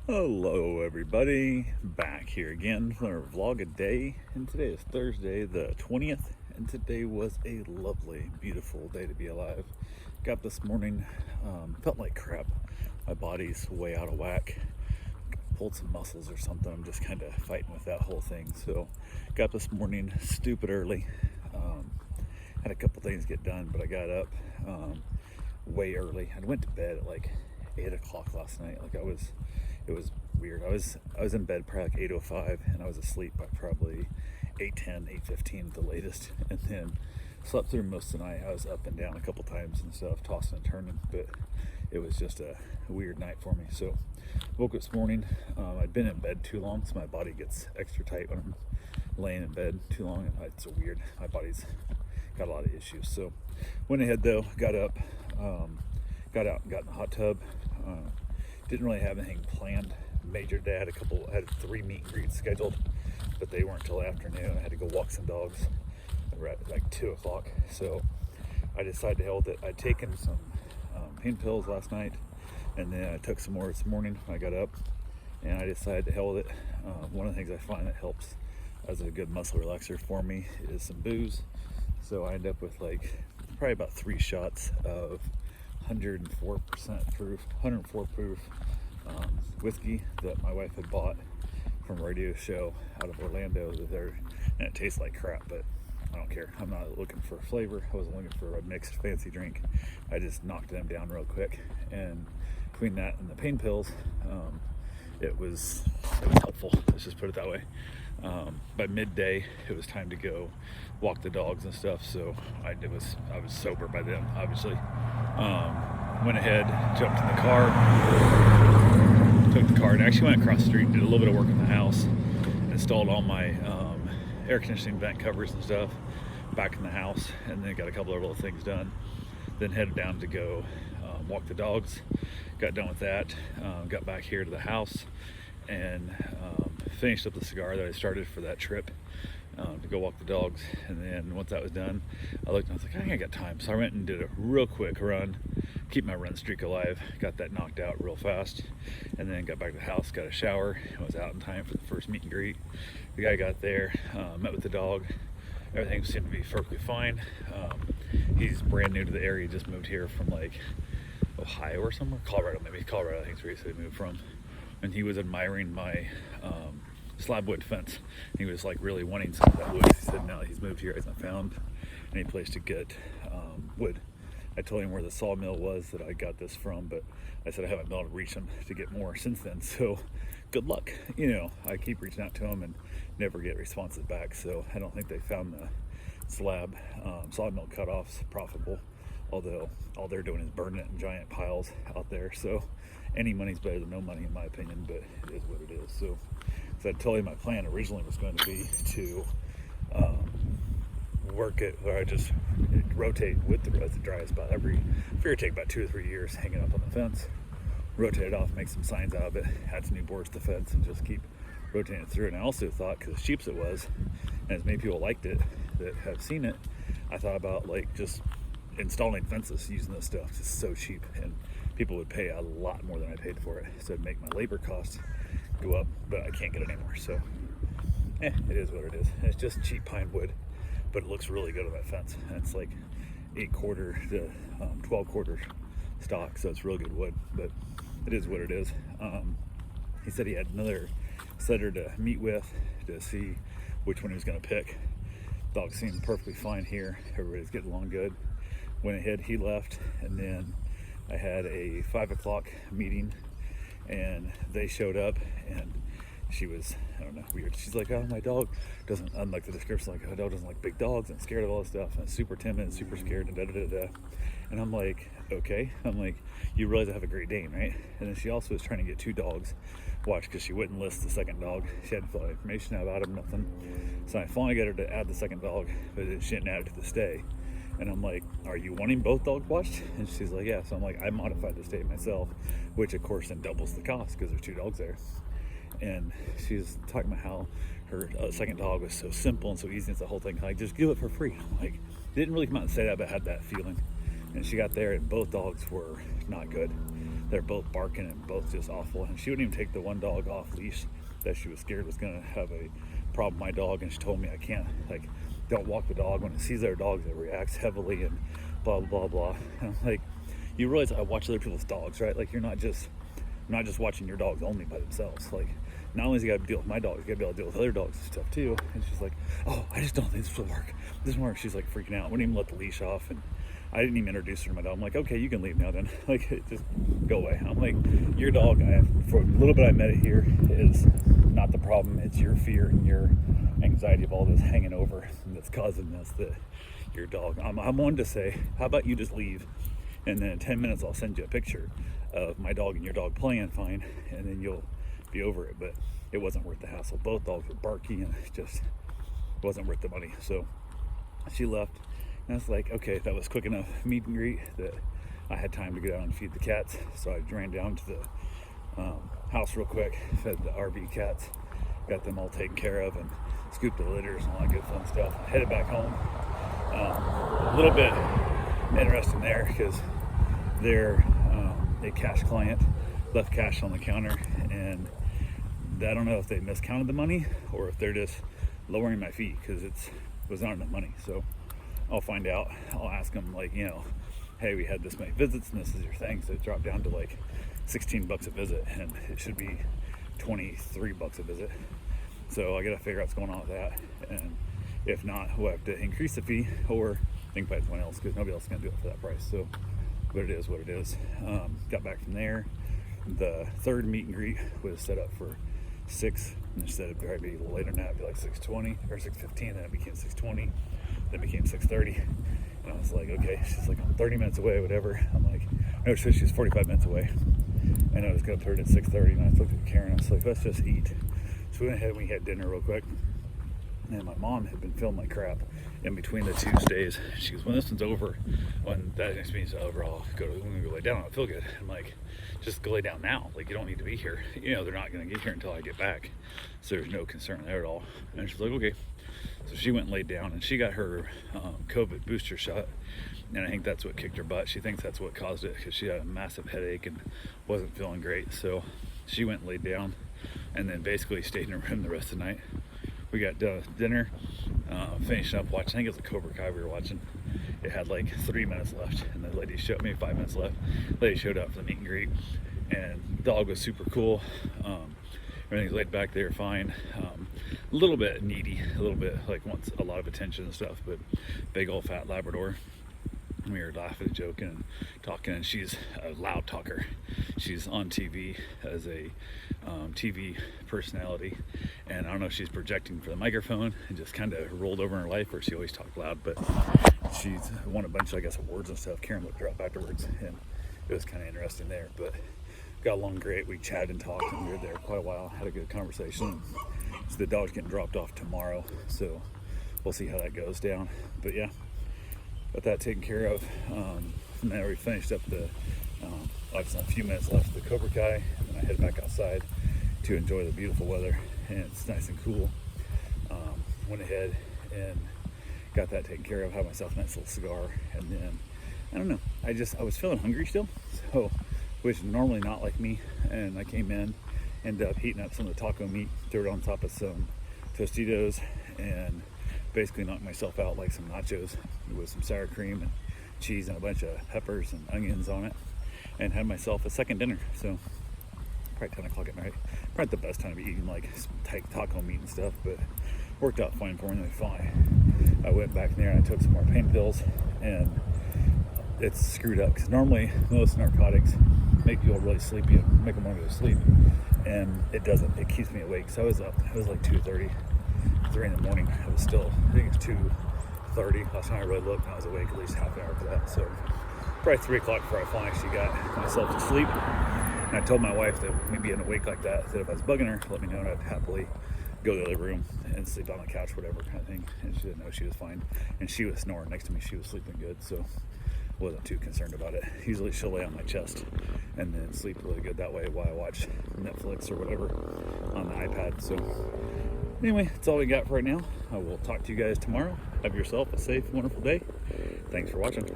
Hello everybody, back here again for our vlog a day, and today is Thursday the 20th, and today was a lovely, beautiful day to be alive. Got up this morning, felt like crap. My body's way out of whack. Pulled some muscles or something. I'm just kind of fighting with that whole thing. So got up this morning stupid early. Had a couple things get done, but I got up way early. I went to bed at like 8 o'clock last night. It was weird. I was in bed probably like 8:05, and I was asleep by probably 8:10, 8:15 at the latest, and then slept through most of the night. I was up and down a couple times and stuff, tossing and turning, but it was just a weird night for me. So woke up this morning. I'd been in bed too long, so my body gets extra tight when I'm laying in bed too long. It's so weird. My body's got a lot of issues. So went ahead though, got up, got out and got in the hot tub. Didn't really have anything planned major day. I had 3 meet and greets scheduled, but they weren't till afternoon. I had to go walk some dogs at like 2 o'clock. So I decided to hell with it. I'd taken some pain pills last night, and then I took some more this morning when I got up, and I decided to hell with it. One of the things I find that helps as a good muscle relaxer for me is some booze. So I end up with like probably about 3 shots of 104% proof, 104 proof whiskey that my wife had bought from a radio show out of Orlando. And it tastes like crap, but I don't care. I'm not looking for flavor. I wasn't looking for a mixed fancy drink. I just knocked them down real quick, and between that and the pain pills, it was helpful. Let's just put it that way. By midday, it was time to go walk the dogs and stuff. So I was sober by then, obviously. Went ahead, jumped in the car, took the car, and actually went across the street, did a little bit of work in the house, installed all my air conditioning vent covers and stuff back in the house, and then got a couple of little things done. Then headed down to go walk the dogs. Got done with that, got back here to the house, and finished up the cigar that I started for that trip to go walk the dogs. And then once that was done, I looked and I was like, I ain't got time. So I went and did a real quick run, keep my run streak alive, got that knocked out real fast, and then got back to the house, got a shower, and was out in time for the first meet and greet. The guy got there, met with the dog. Everything seemed to be perfectly fine. He's brand new to the area, just moved here from like Ohio or somewhere, Colorado maybe. Colorado I think is where he moved from. And he was admiring my slab wood fence. He was like really wanting some of that wood. He said now that he's moved here, he hasn't found any place to get wood. I told him where the sawmill was that I got this from, but I said I haven't been able to reach him to get more since then. So good luck. You know, I keep reaching out to him and never get responses back. So I don't think they found the slab. Sawmill cutoffs profitable, although all they're doing is burning it in giant piles out there. So any money's better than no money in my opinion, but it is what it is. So I told you my plan originally was going to be to work it, or I just rotate with the dry spot every, figure take about 2 or 3 years hanging up on the fence, rotate it off, make some signs out of it, add some new boards to the fence, and just keep rotating it through. And I also thought, because cheap it was, and as many people liked it that have seen it, I thought about like just installing fences using this stuff. It's so cheap, and people would pay a lot more than I paid for it, so it'd make my labor costs go up, but I can't get it anymore. So it is what it is. It's just cheap pine wood, but it looks really good on that fence, and it's like 8/4 to 12/4 stock, so it's real good wood, but it is what it is. He said he had another setter to meet with to see which one he was going to pick. Dogs seem perfectly fine here. Everybody's getting along good. Went ahead, he left, and then I had a 5 o'clock meeting, and they showed up, and she was, I don't know, weird. She's like, oh, my dog doesn't, unlike the description, like, my dog doesn't like big dogs and scared of all this stuff, and super timid, super scared, and da-da-da-da. And I'm like, okay. I'm like, you realize I have a Great Dane, right? And then she also was trying to get 2 dogs watched because she wouldn't list the second dog. She hadn't filled out information out about him, nothing. So I finally got her to add the second dog, but she didn't add it to the stay. And I'm like, are you wanting both dogs watched? And she's like, yeah. So I'm like, I modified the stay myself, which of course then doubles the cost because there's 2 dogs there. And she was talking about how her second dog was so simple and so easy. It's the whole thing, like, just give it for free. I'm like, didn't really come out and say that, but had that feeling. And she got there, and both dogs were not good. they're both barking and both just awful. And she wouldn't even take the one dog off leash that she was scared was gonna have a problem with my dog. And she told me I can't, like, don't walk the dog when it sees other dogs. It reacts heavily and blah blah blah. And I'm like, you realize I watch other people's dogs, right? Like, you're not just watching your dogs only by themselves. Like, not only is you got to deal with my dogs, you got to be able to deal with other dogs and stuff too. And she's like, oh, I just don't think this will work. This won't work. She's like freaking out. Wouldn't even let the leash off. And I didn't even introduce her to my dog. I'm like, okay, you can leave now then. Like, just go away. I'm like, your dog, for a little bit I met it here, is not the problem. It's your fear and your anxiety of all this hanging over that's causing this, that your dog. I'm one to say, how about you just leave? And then in 10 minutes, I'll send you a picture of my dog and your dog playing fine, and then you'll be over it. But it wasn't worth the hassle. Both dogs were barky, and it just wasn't worth the money. So she left, and I was like, okay, that was quick enough meet and greet that I had time to go down and feed the cats. So I ran down to the house real quick, fed the RV cats, got them all taken care of, and scooped the litters and all that good fun stuff. Headed back home. A little bit interesting there because they're a cash client left cash on the counter, and I don't know if they miscounted the money or if they're just lowering my fee because it was not enough money. So I'll find out. I'll ask them, like, you know, hey, we had this many visits and this is your thing. So it dropped down to like $16 a visit, and it should be $23 a visit. So I gotta figure out what's going on with that, and if not, we'll have to increase the fee or think by someone else because nobody else is gonna do it for that price. So, but it is what it is. Got back from there. The third meet and greet was set up for 6, instead of probably a little later than that, it'd be like 6:20 or 6:15. Then it became 6:20. Then it became 6:30. And I was like, okay, she's like, I'm 30 minutes away, whatever. I'm like, no, she's 45 minutes away. And I was gonna put it at 6:30. And I looked at Karen. I was like, let's just eat. So we went ahead and we had dinner real quick. And my mom had been feeling like crap in between the 2 stays. She goes, when this one's over, when that next meeting's over, I'm gonna go lay down. I feel good. I'm like, just go lay down now. Like, you don't need to be here. You know, they're not gonna get here until I get back. So there's no concern there at all. And she's like, okay. So she went and laid down, and she got her COVID booster shot. And I think that's what kicked her butt. She thinks that's what caused it because she had a massive headache and wasn't feeling great. So she went and laid down and then basically stayed in her room the rest of the night. We got done with dinner, finishing up watching. I think it was a Cobra Kai we were watching. It had like 3 minutes left, and the lady showed me 5 minutes left. The lady showed up for the meet and greet, and the dog was super cool. Everything's laid back there fine. A little bit needy, a little bit like wants a lot of attention and stuff, but big old fat Labrador. We were laughing and joking and talking, and she's a loud talker. She's on TV as a TV personality, and I don't know if she's projecting for the microphone and just kind of rolled over in her life, or she always talked loud, but she's won a bunch, I guess, awards and stuff. Karen looked her up afterwards, and it was kind of interesting there, but got along great. We chatted and talked, and we were there quite a while, had a good conversation. So the dog's getting dropped off tomorrow, so we'll see how that goes down. But yeah, got that taken care of. And then we finished up the obviously a few minutes left of the Cobra Kai, and then I head back outside to enjoy the beautiful weather, and it's nice and cool. Went ahead and got that taken care of, had myself a nice little cigar, and then I don't know, I was feeling hungry still, so, which is normally not like me, and I came in, ended up heating up some of the taco meat, threw it on top of some Tostitos, and basically knocked myself out like some nachos with some sour cream and cheese and a bunch of peppers and onions on it, and had myself a second dinner. So probably 10 o'clock at night. Probably the best time to be eating like taco meat and stuff, but worked out fine for me. Fine. I went back in there and I took some more pain pills, and it's screwed up because normally most narcotics make people really sleepy and make them want to go to sleep, and it doesn't. It keeps me awake. So I was up. It was like 2:30, 3 in the morning. I was still, I think it was 2:30 last time I really looked, and I was awake at least half an hour for that. So probably 3 o'clock before I finally actually got myself to sleep. And I told my wife that me being awake like that if I was bugging her, let me know, and I'd happily go to the other room and sleep on the couch, whatever kind of thing. And she didn't know. She was fine, and she was snoring next to me. She was sleeping good, so wasn't too concerned about it. Usually she'll lay on my chest and then sleep really good that way while I watch Netflix or whatever on the iPad. So anyway, that's all we got for right now. I will talk to you guys tomorrow. Have yourself a safe, wonderful day. Thanks for watching.